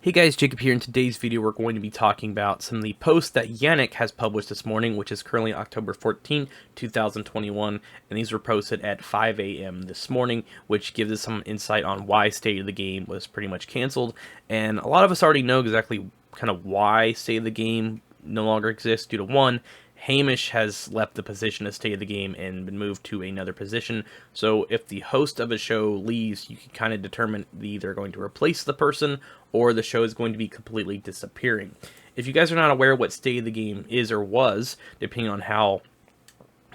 Hey guys, Jacob here. In today's video, we're going to be talking about some of the posts that Yannick has published this morning, which is currently October 14, 2021, and these were posted at 5 a.m. this morning, which gives us some insight on why State of the Game was pretty much canceled, and a lot of us already know exactly kind of why State of the Game no longer exists due to one, Hamish has left the position as State of the Game and been moved to another position. So if the host of a show leaves, you can kind of determine either going to replace the person or the show is going to be completely disappearing. If you guys are not aware what State of the Game is or was, depending on how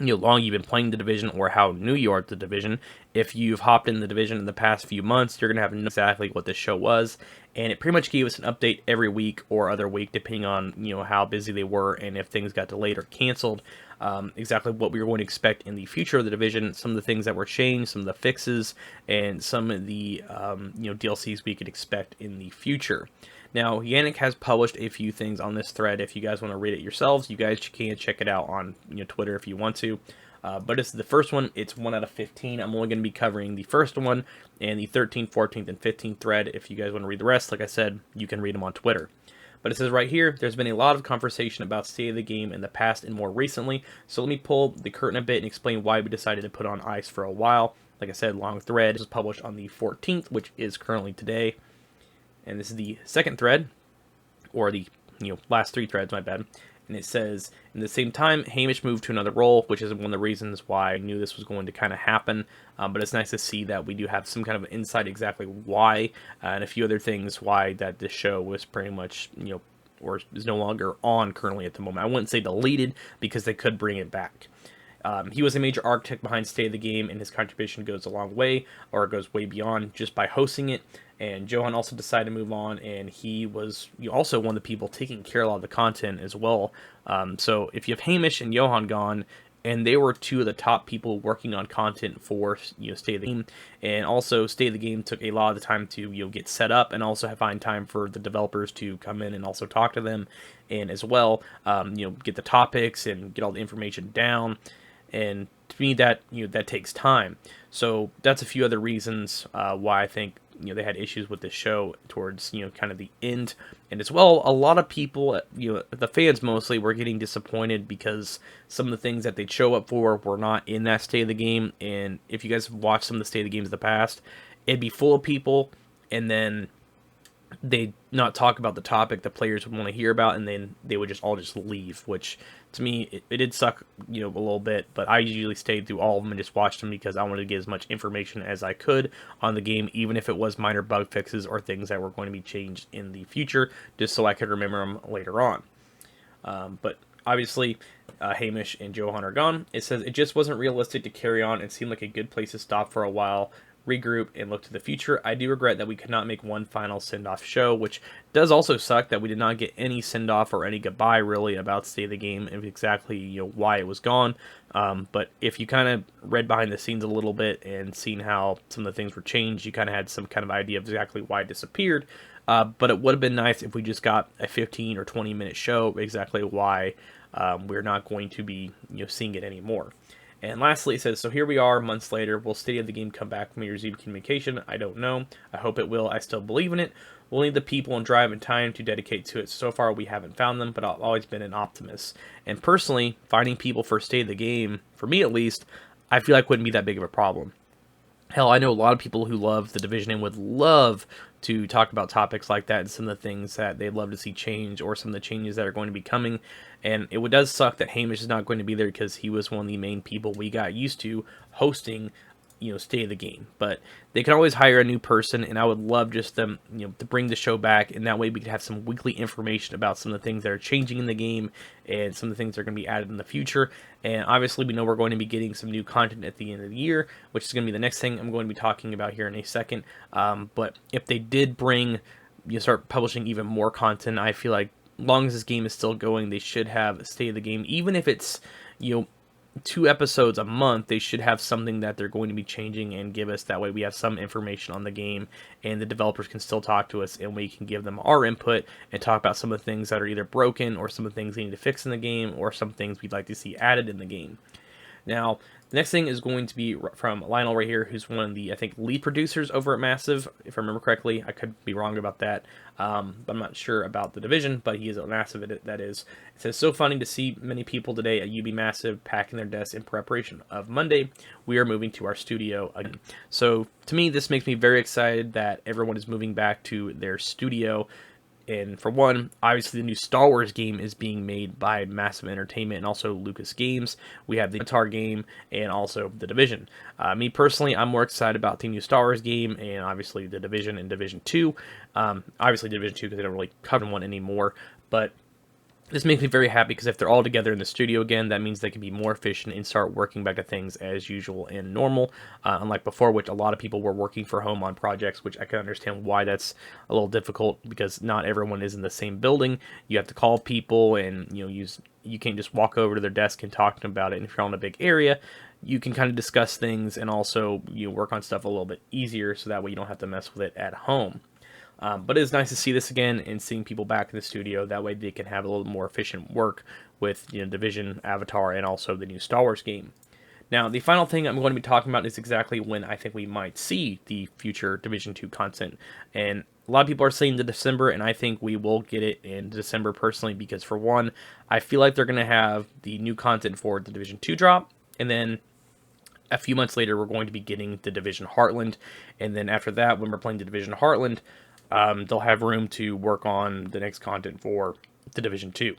long you've been playing the division or how new you are at the division, if you've hopped in the division in the past few months, you're going to have know exactly what this show was, and it pretty much gave us an update every week or other week, depending on how busy they were and if things got delayed or canceled. Exactly what we were going to expect in the future of the division, some of the things that were changed, some of the fixes, and some of the DLCs we could expect in the future. Now, Yannick has published a few things on this thread. If you guys want to read it yourselves, you guys can check it out on Twitter if you want to. But this is the first one. It's 1 out of 15. I'm only going to be covering the first one and the 13th, 14th, and 15th thread. If you guys want to read the rest, like I said, you can read them on Twitter. But it says right here, there's been a lot of conversation about State of the Game in the past and more recently, so let me pull the curtain a bit and explain why we decided to put on ice for a while. Like I said, long thread. This was published on the 14th, which is currently today. And this is the second thread, or the last three threads, my bad. And it says, in the same time, Hamish moved to another role, which is one of the reasons why I knew this was going to kind of happen. But it's nice to see that we do have some kind of insight exactly why, and a few other things why that this show was pretty much, or is no longer on currently at the moment. I wouldn't say deleted, because they could bring it back. He was a major architect behind State of the Game, and his contribution goes a long way, or goes way beyond just by hosting it. And Johan also decided to move on, and he was also one of the people taking care of a lot of the content as well. So if you have Hamish and Johan gone, and they were two of the top people working on content for State of the Game, and also State of the Game took a lot of the time to get set up, and also find time for the developers to come in and also talk to them, and as well get the topics and get all the information down. And to me, that that takes time. So that's a few other reasons why I think they had issues with this show towards kind of the end. And as well, a lot of people, the fans mostly, were getting disappointed because some of the things that they'd show up for were not in that State of the Game. And if you guys have watched some of the State of the Games of the past, it'd be full of people, and then they'd not talk about the topic the players would want to hear about, and then they would just all leave, which to me it did suck a little bit. But I usually stayed through all of them and just watched them because I wanted to get as much information as I could on the game, even if it was minor bug fixes or things that were going to be changed in the future, just so I could remember them later on. But obviously Hamish and Johan are gone. It says it just wasn't realistic to carry on and seemed like a good place to stop for a while, regroup, and look to the future. I do regret that we could not make one final send-off show, which does also suck that we did not get any send-off or any goodbye really about State of the Game and exactly why it was gone. But if you kind of read behind the scenes a little bit and seen how some of the things were changed, you kind of had some kind of idea of exactly why it disappeared. But it would have been nice if we just got a 15 or 20 minute show exactly why we're not going to be seeing it anymore. And lastly, it says, so here we are, months later. Will State of the Game come back from your Z communication? I don't know. I hope it will. I still believe in it. We'll need the people and drive and time to dedicate to it. So far, we haven't found them, but I've always been an optimist. And personally, finding people for State of the Game, for me at least, I feel like wouldn't be that big of a problem. Hell, I know a lot of people who love the division and would love to talk about topics like that and some of the things that they'd love to see change, or some of the changes that are going to be coming. And it does suck that Hamish is not going to be there, because he was one of the main people we got used to hosting State of the Game. But they can always hire a new person, and I would love just them to bring the show back, and that way we could have some weekly information about some of the things that are changing in the game and some of the things that are going to be added in the future. And obviously we know we're going to be getting some new content at the end of the year, which is going to be the next thing I'm going to be talking about here in a second. But if they did start publishing even more content, I feel like as long as this game is still going, they should have a State of the Game. Even if it's 2 episodes a month, they should have something that they're going to be changing and give us. That way we have some information on the game, and the developers can still talk to us, and we can give them our input and talk about some of the things that are either broken, or some of the things they need to fix in the game, or some things we'd like to see added in the game. Now, the next thing is going to be from Lionel right here, who's one of the, I think, lead producers over at Massive, if I remember correctly. I could be wrong about that. I'm not sure about the Division, but he is at Massive, that is. It says, so funny to see many people today at UB Massive packing their desks in preparation of Monday. We are moving to our studio again. So, to me, this makes me very excited that everyone is moving back to their studio. And for one, obviously the new Star Wars game is being made by Massive Entertainment and also Lucas Games. We have the Avatar game and also the Division. Me personally, I'm more excited about the new Star Wars game and obviously the Division and Division 2. Obviously Division 2 because they don't really cover one anymore, but this makes me very happy because if they're all together in the studio again, that means they can be more efficient and start working back to things as usual and normal. Unlike before, which a lot of people were working from home on projects, which I can understand why that's a little difficult because not everyone is in the same building. You have to call people, and you can't just walk over to their desk and talk to them about it. And if you're on a big area, you can kind of discuss things and also work on stuff a little bit easier, so that way you don't have to mess with it at home. But it is nice to see this again and seeing people back in the studio. That way they can have a little more efficient work with Division, Avatar, and also the new Star Wars game. Now, the final thing I'm going to be talking about is exactly when I think we might see the future Division 2 content. And a lot of people are saying to December, and I think we will get it in December personally because, for one, I feel like they're going to have the new content for the Division 2 drop, and then a few months later we're going to be getting the Division Heartland, and then after that, when we're playing the Division Heartland, they'll have room to work on the next content for the Division 2.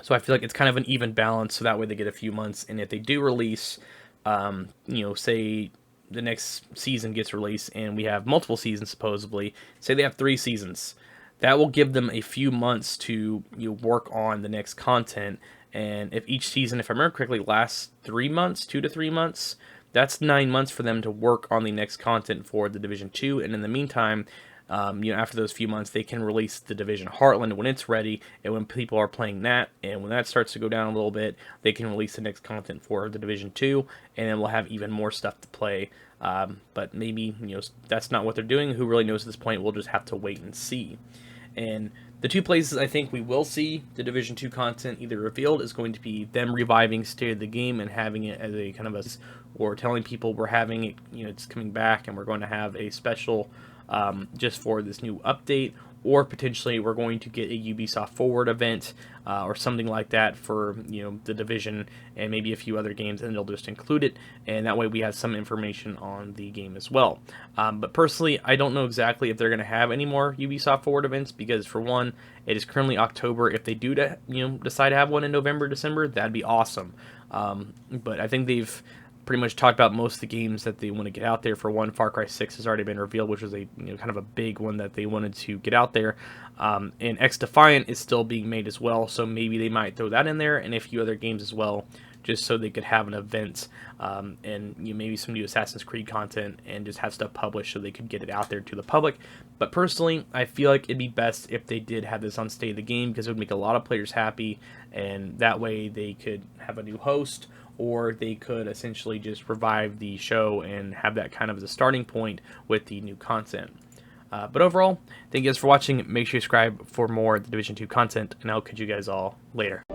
So I feel like it's kind of an even balance, so that way they get a few months, and if they do release, say the next season gets released, and we have multiple seasons supposedly, say they have 3 seasons, that will give them a few months to work on the next content, and if each season, if I remember correctly, lasts 3 months, 2 to 3 months, that's 9 months for them to work on the next content for the Division 2, and in the meantime, after those few months, they can release the Division Heartland when it's ready, and when people are playing that, and when that starts to go down a little bit, they can release the next content for the Division 2, and then we'll have even more stuff to play. But maybe, that's not what they're doing. Who really knows at this point? We'll just have to wait and see. And the 2 places I think we will see the Division 2 content either revealed is going to be them reviving State of the Game and having it as a kind of or telling people we're having it, it's coming back and we're going to have a special just for this new update, or potentially we're going to get a Ubisoft Forward event or something like that for the Division and maybe a few other games, and they'll just include it, and that way we have some information on the game as well. But personally, I don't know exactly if they're going to have any more Ubisoft Forward events because, for one, it is currently October. If they do decide to have one in November, December, that'd be awesome. But I think they've pretty much talked about most of the games that they want to get out there. For one, Far Cry 6 has already been revealed, which was a kind of a big one that they wanted to get out there. And X Defiant is still being made as well, so maybe they might throw that in there, and a few other games as well, just so they could have an event and maybe some new Assassin's Creed content and just have stuff published so they could get it out there to the public. But personally, I feel like it'd be best if they did have this on State of the Game because it would make a lot of players happy, and that way they could have a new host, or they could essentially just revive the show and have that kind of as a starting point with the new content. But overall, thank you guys for watching. Make sure you subscribe for more The Division 2 content, and I'll catch you guys all later.